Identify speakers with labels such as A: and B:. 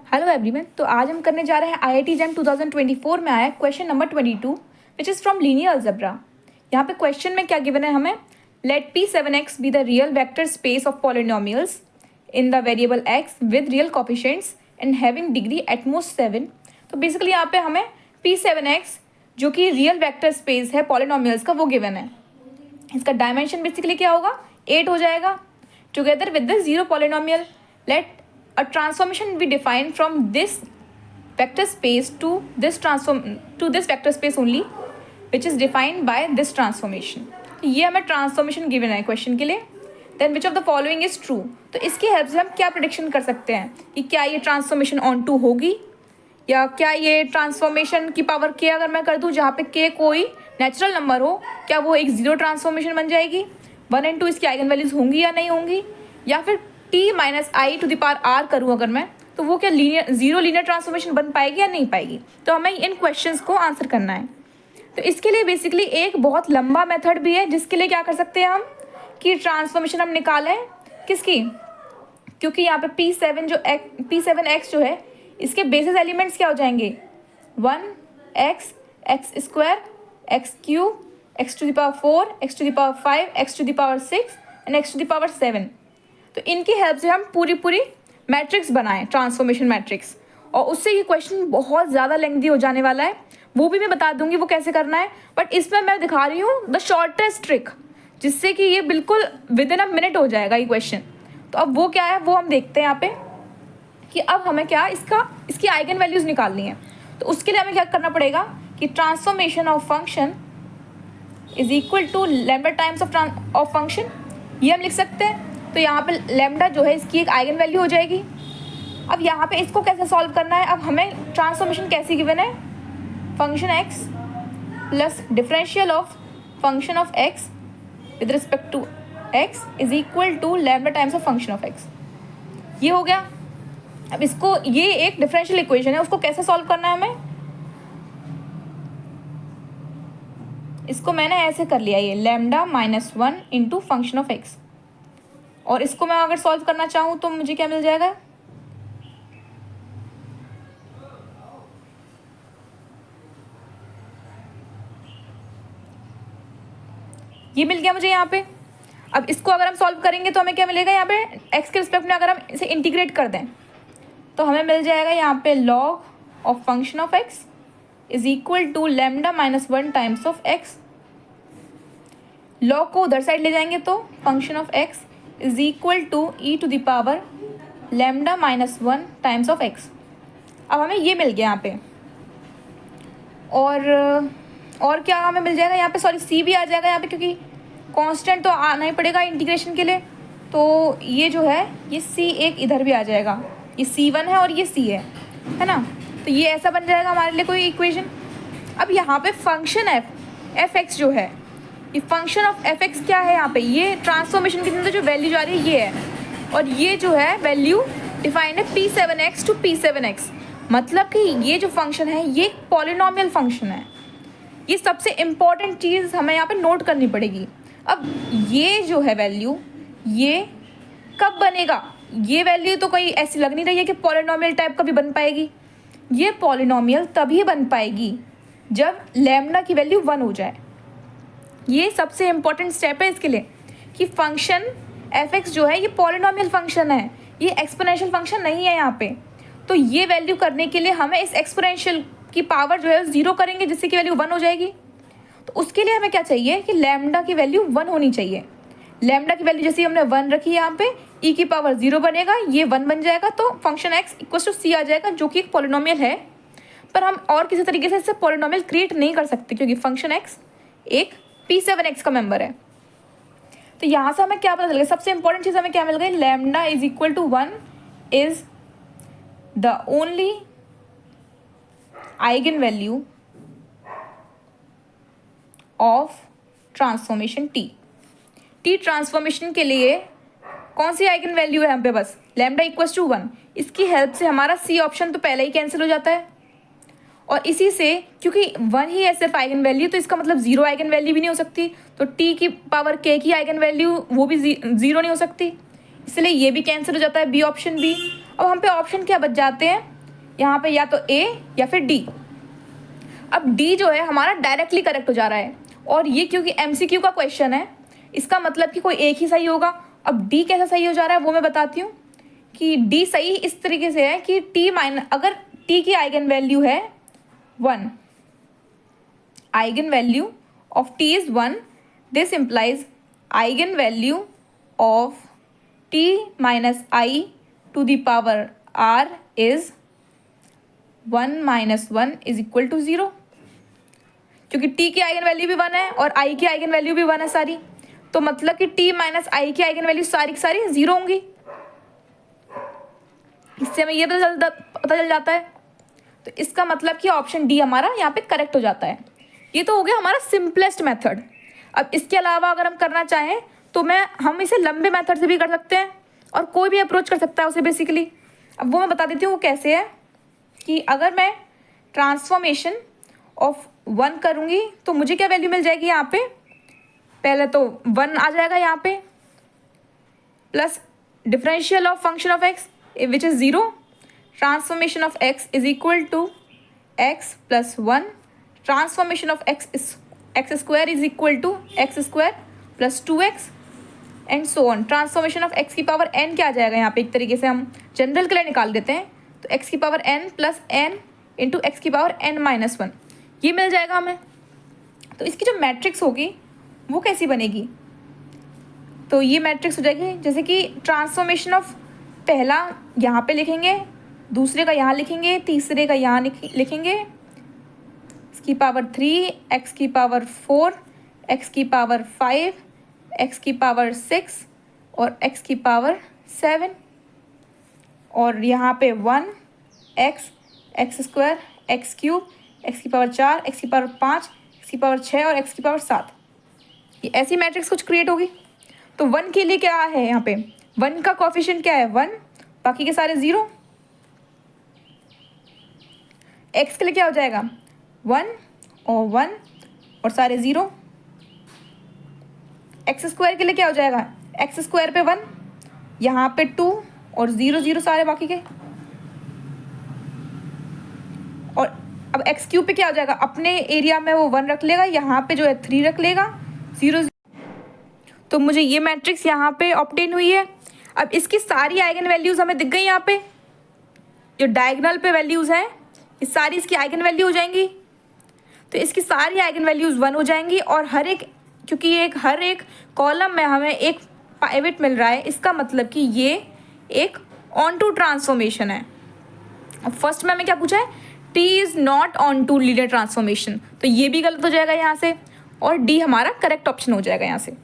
A: Hello everyone. तो आज हम करने जा रहे हैं IIT JAM 2024 में आया question number 22 which is from linear algebra. यहाँ पे क्वेश्चन में क्या गिवन है हमें, let P7x be the real vector space of polynomials in the variable x with real coefficients and having degree at most 7। तो basically यहाँ पे हमें P7x जो कि रियल वेक्टर स्पेस है पॉलिनोमियल्स का वो गिवन है। इसका डायमेंशन बेसिकली क्या होगा, 8 हो जाएगा। Together with the zero polynomial let a transformation we define from this vector space to this vector space only which is defined by this transformation। तो ये हमें ट्रांसफॉर्मेशन गिवन है क्वेश्चन के लिए। Then which of the following is true. तो इसकी help से हम क्या प्रेडिक्शन कर सकते हैं कि क्या ये ट्रांसफॉर्मेशन ऑन टू होगी या क्या ये ट्रांसफॉर्मेशन की पावर के अगर मैं कर दूँ जहाँ पे के कोई नेचुरल नंबर हो, क्या वो एक जीरो ट्रांसफॉर्मेशन बन जाएगी। 1 और 2 इसकी आइगन वैल्यूज होंगी या नहीं होंगी, या फिर t minus I to the power r करूँ अगर मैं, तो वो क्या जीरो लीनियर ट्रांसफॉर्मेशन बन पाएगी या नहीं पाएगी। तो हमें इन क्वेश्चंस को आंसर करना है। तो इसके लिए बेसिकली एक बहुत लंबा मेथड भी है जिसके लिए क्या कर सकते हैं हम कि ट्रांसफॉर्मेशन हम निकालें किसकी, क्योंकि यहाँ पे P7x जो है इसके बेसिस एलिमेंट्स क्या हो जाएंगे 1x, x square, x cube, x to the power 4, x to the power 5, x to the power 6 and x to the power 7। तो इनकी हेल्प से हम पूरी मैट्रिक्स बनाएं, ट्रांसफॉर्मेशन मैट्रिक्स, और उससे ये क्वेश्चन बहुत ज़्यादा लेंथी हो जाने वाला है। वो भी मैं बता दूंगी वो कैसे करना है, बट इसमें मैं दिखा रही हूँ द शॉर्टेस्ट ट्रिक जिससे कि ये बिल्कुल विद इन अ मिनट हो जाएगा ये क्वेश्चन। तो अब वो क्या है वो हम देखते हैं यहाँ पे कि अब हमें क्या इसकी आइगन वैल्यूज़ निकालनी है। तो उसके लिए हमें क्या करना पड़ेगा कि transformation of function is equal to lambda times of function, ये हम लिख सकते हैं। तो यहाँ पे लैम्डा जो है इसकी एक आइगन वैल्यू हो जाएगी। अब यहाँ पे इसको कैसे सॉल्व करना है, अब हमें ट्रांसफॉर्मेशन कैसी गिवन है, function x plus differential of function of x with respect to x is equal to lambda times of function of x। ये हो गया। अब इसको, ये एक डिफरेंशियल इक्वेशन है, उसको कैसे सॉल्व करना है हमें, इसको मैंने ऐसे कर लिया, ये lambda minus 1 into function of x, और इसको मैं अगर सॉल्व करना चाहूँ तो मुझे क्या मिल जाएगा, ये मिल गया मुझे यहाँ पे। अब इसको अगर हम सॉल्व करेंगे तो हमें क्या मिलेगा, यहाँ पे x के रिस्पेक्ट में अगर हम इसे इंटीग्रेट कर दें तो हमें मिल जाएगा यहाँ पे log of function of x is equal to lambda minus 1 times of x। log को उधर साइड ले जाएंगे तो function of x is equal to e to the power lambda minus 1 times of x। अब हमें ये मिल गया यहाँ पे, और क्या हमें मिल जाएगा यहाँ पे, सॉरी c भी आ जाएगा यहाँ पे, क्योंकि कांस्टेंट तो आना ही पड़ेगा इंटीग्रेशन के लिए। तो ये जो है ये c एक इधर भी आ जाएगा, ये c1 है और ये c है ना। तो ये ऐसा बन जाएगा हमारे लिए कोई इक्वेशन। अब यहाँ पे फंक्शन f(x) जो है, ये फंक्शन ऑफ f(x) क्या है यहाँ पे, ये ट्रांसफॉर्मेशन के अंदर जो वैल्यू जा रही है ये है, और ये जो है वैल्यू डिफाइंड है P7x टू P7x। मतलब कि ये जो फंक्शन है ये एक पॉलिनोमियल फंक्शन है। ये सबसे इम्पॉर्टेंट चीज़ हमें यहाँ पे नोट करनी पड़ेगी। अब ये जो है वैल्यू, ये कब बनेगा, ये वैल्यू तो कोई ऐसी लग नहीं रही है कि पॉलिनोमियल टाइप का भी बन पाएगी। ये पॉलिनोमियल तभी बन पाएगी जब लैम्डा की वैल्यू 1 हो जाए। ये सबसे इम्पॉर्टेंट स्टेप है इसके लिए कि फंक्शन f(x) जो है ये पॉलिनोमियल फंक्शन है, ये एक्सपोनेंशियल फंक्शन नहीं है यहाँ पे। तो ये वैल्यू करने के लिए हमें इस एक्सपोनेंशियल की पावर जो है 0 करेंगे जिससे कि वैल्यू 1 हो जाएगी। तो उसके लिए हमें क्या चाहिए कि लैम्डा की वैल्यू 1 होनी चाहिए। लैम्डा की वैल्यू जैसे हमने 1 रखी है यहाँ पे, e की पावर 0 बनेगा, ये 1 बन जाएगा, तो function x equal to c आ जाएगा जो कि एक पॉलिनोमियल है। पर हम और किसी तरीके से इससे पॉलिनोमियल क्रिएट नहीं कर सकते क्योंकि फंक्शन x एक P7x का मेंबर है। तो यहाँ से हमें क्या पता चल गया, सबसे इंपॉर्टेंट चीज़ हमें क्या मिल गई, lambda is equal to 1 is the only eigen value of transformation t। Transformation के लिए कौन सी आइगन वैल्यू है हम पे, बस लैम्डा इक्वल्स टू 1। इसकी हेल्प से हमारा c ऑप्शन तो पहले ही कैंसिल हो जाता है, और इसी से क्योंकि 1 ही है सिर्फ आइगन वैल्यू, तो इसका मतलब 0 आइगन वैल्यू भी नहीं हो सकती। तो t की पावर k की आइगन वैल्यू वो भी 0 नहीं हो सकती, इसलिए ये भी कैंसिल हो जाता है, बी ऑप्शन भी। अब हम पे ऑप्शन क्या बच जाते हैं, यहाँ पे या तो ए या फिर डी। अब डी जो है हमारा डायरेक्टली करेक्ट हो जा रहा है, और ये क्योंकि एमसीक्यू का क्वेश्चन है इसका मतलब कि कोई एक ही सही होगा। अब डी कैसा सही हो जा रहा है वो मैं बताती हूँ कि डी सही इस तरीके से है कि टी माइनस, अगर टी की आइगन वैल्यू है 1, eigen value of T is 1, this implies eigen value of T minus I to the power R is 1 minus 1 is equal to 0, क्योंकि t की आइगन वैल्यू भी 1 है और i की eigen value भी 1 है सारी, तो मतलब कि t माइनस आई की आइगन वैल्यू सारी की सारी 0 होंगी। इससे हमें ये पता चल जाता है, तो इसका मतलब कि ऑप्शन डी हमारा यहाँ पे करेक्ट हो जाता है। ये तो हो गया हमारा सिंपलेस्ट मेथड। अब इसके अलावा अगर हम करना चाहें तो हम इसे लंबे मेथड से भी कर सकते हैं, और कोई भी अप्रोच कर सकता है उसे बेसिकली। अब वो मैं बता देती हूँ वो कैसे है, कि अगर मैं ट्रांसफॉर्मेशन ऑफ 1 करूँगी तो मुझे क्या वैल्यू मिल जाएगी यहाँ पे, पहले तो 1 आ जाएगा यहाँ पे, plus differential of function of x which is 0, transformation of x is equal to x plus 1, transformation of x square is equal to x square plus 2x and so on. Transformation of x की power n क्या आ जाएगा यहाँ पे, एक तरीके से हम general के लिए निकाल देते हैं, तो x की power n plus n into x की पावर n माइनस 1, ये मिल जाएगा हमें। तो इसकी जो मैट्रिक्स होगी वो कैसी बनेगी, तो ये मैट्रिक्स हो जाएगी जैसे कि ट्रांसफॉर्मेशन ऑफ पहला यहाँ पे लिखेंगे, दूसरे का यहाँ लिखेंगे, तीसरे का यहाँ लिखेंगे, इसकी पावर 3, एक्स की पावर 4, एक्स की पावर 5, एक्स की पावर 6 और एक्स की पावर 7, और यहाँ पे 1 x square, x cube, x की पावर 4, एक्स की पावर 5, एक्स की पावर 6 और एक्स की पावर 7। ये ऐसी मैट्रिक्स कुछ क्रिएट होगी। तो 1 के लिए क्या है यहाँ पे, 1 का कोफिशिएंट क्या है 1, बाकी के सारे 0। एक्स के लिए क्या हो जाएगा 1 और 1 और सारे 0। एक्स स्क्वायर के लिए क्या हो जाएगा, एक्स स्क्वायर पे 1, यहाँ पे 2 और 0 0 सारे बाकी के। और अब एक्स क्यूब पे क्या हो जाएगा, अपने एरिया में वो 1 रख लेगा, यहाँ पे जो है 3 रख लेगा, 0 तो मुझे ये मैट्रिक्स यहाँ पे ऑब्टेन हुई है। अब इसकी सारी आइगन वैल्यूज़ हमें दिख गई यहाँ पे, जो डायगोनल पे वैल्यूज़ हैं ये सारी इसकी आइगन वैल्यू हो जाएंगी। तो इसकी सारी आइगन वैल्यूज़ 1 हो जाएंगी, और क्योंकि हर एक कॉलम में हमें एक पाइवट मिल रहा है, इसका मतलब कि ये एक ऑन टू ट्रांसफॉर्मेशन है। अब फर्स्ट में हमें क्या पूछा है, T is not onto linear transformation, तो ये भी गलत हो जाएगा यहाँ से, और डी हमारा करेक्ट ऑप्शन हो जाएगा यहाँ से।